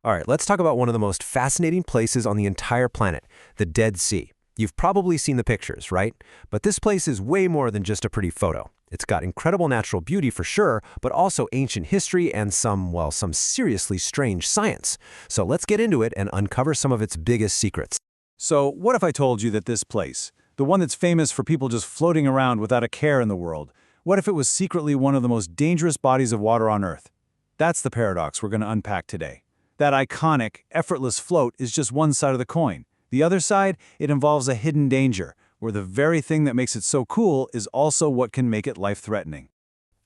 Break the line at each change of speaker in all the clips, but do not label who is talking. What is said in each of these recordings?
All right, let's talk about one of the most fascinating places on the entire planet, the Dead Sea. You've probably seen the pictures, right? But this place is way more than just a pretty photo. It's got incredible natural beauty for sure, but also ancient history and some seriously strange science. So let's get into it and uncover some of its biggest secrets.
So what if I told you that this place, the one that's famous for people just floating around without a care in the world, what if it was secretly one of the most dangerous bodies of water on Earth? That's the paradox we're going to unpack today. That iconic, effortless float is just one side of the coin. The other side, it involves a hidden danger, where the very thing that makes it so cool is also what can make it life-threatening.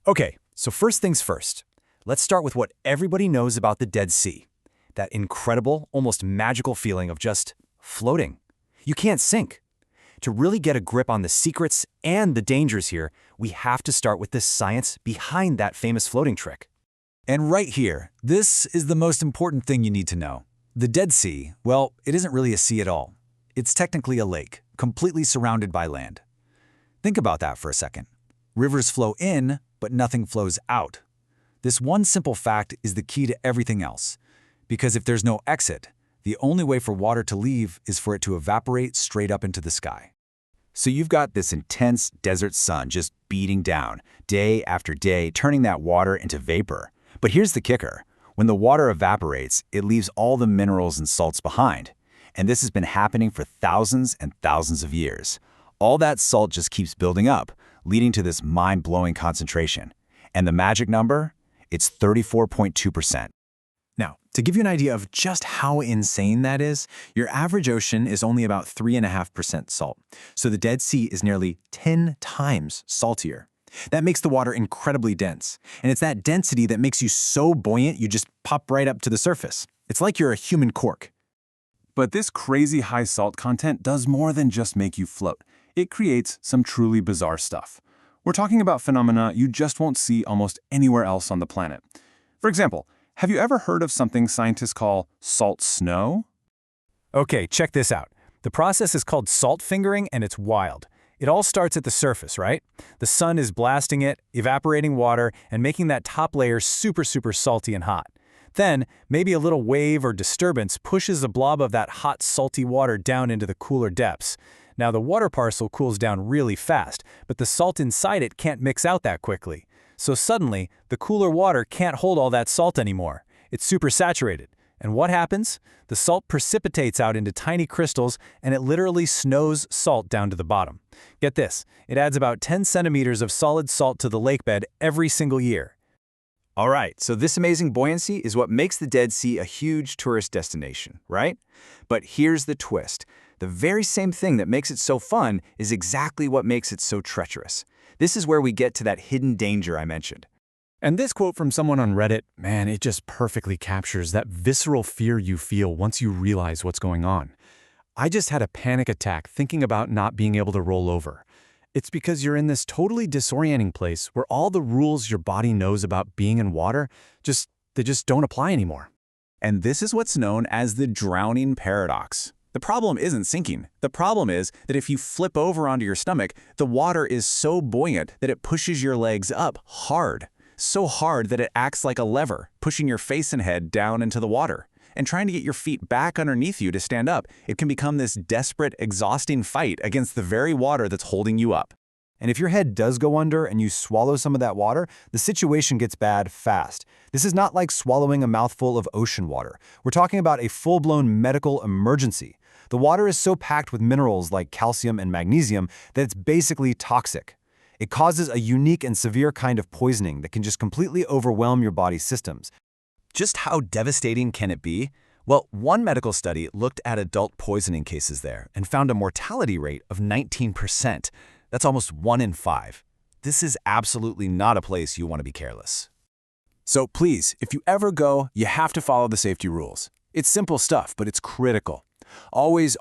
Okay, so first things first. Let's start with what everybody knows about the Dead Sea. That incredible, almost magical feeling of just floating. You can't sink. To really get a grip on the secrets and the dangers here, we have to start with the science behind that famous floating trick.
And right here, this is the most important thing you need to know. The Dead Sea, well, it isn't really a sea at all. It's technically a lake, completely surrounded by land. Think about that for a second. Rivers flow in, but nothing flows out. This one simple fact is the key to everything else. Because if there's no exit, the only way for water to leave is for it to evaporate straight up into the sky.
So you've got this intense desert sun just beating down, day after day, turning that water into vapor. But here's the kicker. When the water evaporates, it leaves all the minerals and salts behind. And this has been happening for thousands and thousands of years. All that salt just keeps building up, leading to this mind-blowing concentration. And the magic number? It's 34.2%.
Now, to give you an idea of just how insane that is, your average ocean is only about 3.5% salt. So the Dead Sea is nearly 10 times saltier. That makes the water incredibly dense. And it's that density that makes you so buoyant you just pop right up to the surface. It's like you're a human cork.
But this crazy high salt content does more than just make you float. It creates some truly bizarre stuff. We're talking about phenomena you just won't see almost anywhere else on the planet. For example, have you ever heard of something scientists call salt snow?
Okay, check this out. The process is called salt fingering, and it's wild. It all starts at the surface, right? The sun is blasting it, evaporating water, and making that top layer super salty and hot. Then, maybe a little wave or disturbance pushes a blob of that hot, salty water down into the cooler depths. Now, the water parcel cools down really fast, but the salt inside it can't mix out that quickly. So suddenly, the cooler water can't hold all that salt anymore. It's super saturated. And what happens? The salt precipitates out into tiny crystals, and it literally snows salt down to the bottom. Get this, it adds about 10 centimeters of solid salt to the lake bed every single year.
All right, so this amazing buoyancy is what makes the Dead Sea a huge tourist destination, right? But here's the twist. The very same thing that makes it so fun is exactly what makes it so treacherous. This is where we get to that hidden danger I mentioned.
And this quote from someone on Reddit, man, it just perfectly captures that visceral fear you feel once you realize what's going on. I just had a panic attack thinking about not being able to roll over. It's because you're in this totally disorienting place where all the rules your body knows about being in water, they just don't apply anymore.
And this is what's known as the drowning paradox. The problem isn't sinking. The problem is that if you flip over onto your stomach, the water is so buoyant that it pushes your legs up hard. So hard that it acts like a lever, pushing your face and head down into the water. And trying to get your feet back underneath you to stand up, it can become this desperate, exhausting fight against the very water that's holding you up.
And if your head does go under and you swallow some of that water, the situation gets bad fast. This is not like swallowing a mouthful of ocean water. We're talking about a full-blown medical emergency. The water is so packed with minerals like calcium and magnesium that it's basically toxic. It causes a unique and severe kind of poisoning that can just completely overwhelm your body's systems.
Just how devastating can it be? Well, one medical study looked at adult poisoning cases there and found a mortality rate of 19%. That's almost 1 in 5. This is absolutely not a place you want to be careless.
So please, if you ever go, you have to follow the safety rules. It's simple stuff, but it's critical. Always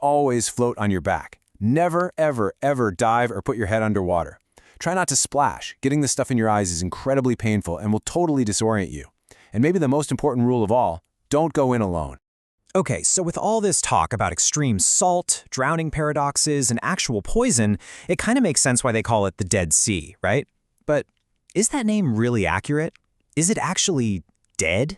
float on your back. Never, ever dive or put your head underwater. Try not to splash. Getting this stuff in your eyes is incredibly painful and will totally disorient you. And maybe the most important rule of all, don't go in alone.
Okay, so with all this talk about extreme salt, drowning paradoxes, and actual poison, it kind of makes sense why they call it the Dead Sea, right? But is that name really accurate? Is it actually dead?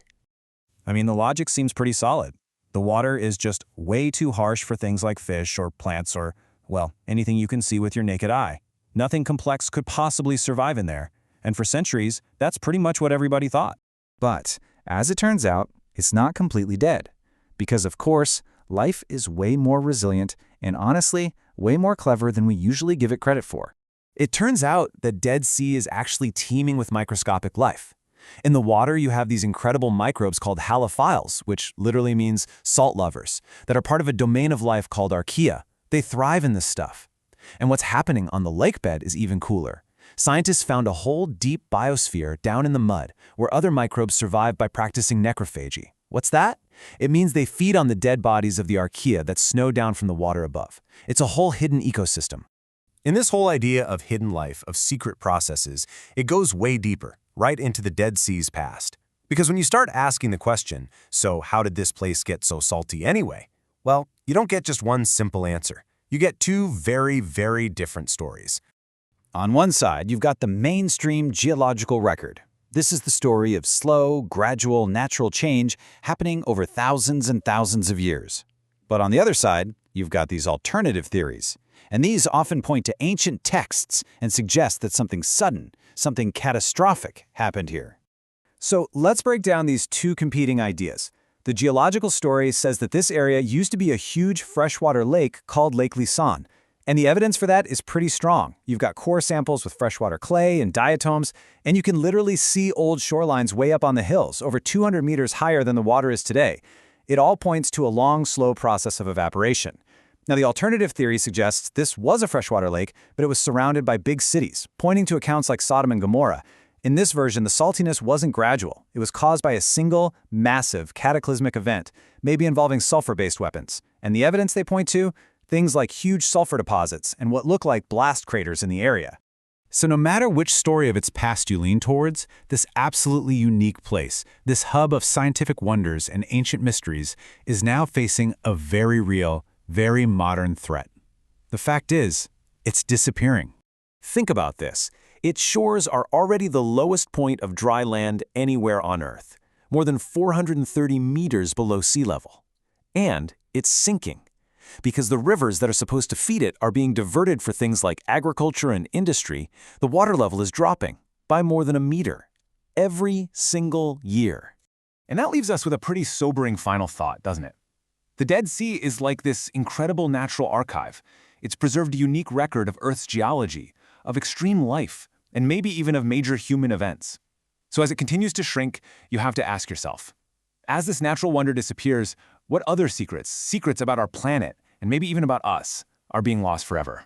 I mean, the logic seems pretty solid. The water is just way too harsh for things like fish or plants or, well, anything you can see with your naked eye. Nothing complex could possibly survive in there. And for centuries, that's pretty much what everybody thought.
But, as it turns out, it's not completely dead. Because, of course, life is way more resilient and, honestly, way more clever than we usually give it credit for.
It turns out the Dead Sea is actually teeming with microscopic life. In the water, you have these incredible microbes called halophiles, which literally means salt lovers, that are part of a domain of life called archaea. They thrive in this stuff. And what's happening on the lake bed is even cooler. Scientists found a whole deep biosphere down in the mud where other microbes survive by practicing necrophagy. What's that? It means they feed on the dead bodies of the archaea that snow down from the water above. It's a whole hidden ecosystem. In this whole idea of hidden life, of secret processes, it goes way deeper, right into the Dead Sea's past. Because when you start asking the question, so how did this place get so salty anyway? Well, you don't get just one simple answer. You get two very, very different stories.
On one side, you've got the mainstream geological record. This is the story of slow, gradual, natural change happening over thousands and thousands of years. But on the other side, you've got these alternative theories. And these often point to ancient texts and suggest that something sudden, something catastrophic happened here.
So let's break down these two competing ideas. The geological story says that this area used to be a huge freshwater lake called Lake Lisan. And the evidence for that is pretty strong. You've got core samples with freshwater clay and diatoms, and you can literally see old shorelines way up on the hills, over 200 meters higher than the water is today. It all points to a long, slow process of evaporation. Now, the alternative theory suggests this was a freshwater lake, but it was surrounded by big cities, pointing to accounts like Sodom and Gomorrah. In this version, the saltiness wasn't gradual. It was caused by a single, massive, cataclysmic event, maybe involving sulfur-based weapons. And the evidence they point to? Things like huge sulfur deposits and what look like blast craters in the area.
So no matter which story of its past you lean towards, this absolutely unique place, this hub of scientific wonders and ancient mysteries, is now facing a very real, very modern threat. The fact is, it's disappearing.
Think about this. Its shores are already the lowest point of dry land anywhere on Earth, more than 430 meters below sea level. And it's sinking, because the rivers that are supposed to feed it are being diverted for things like agriculture and industry. The water level is dropping by more than a meter every single year. And that leaves us with a pretty sobering final thought, doesn't it? The Dead Sea is like this incredible natural archive. It's preserved a unique record of Earth's geology, of extreme life, and maybe even of major human events. So as it continues to shrink, you have to ask yourself, as this natural wonder disappears, what other secrets about our planet, and maybe even about us, are being lost forever?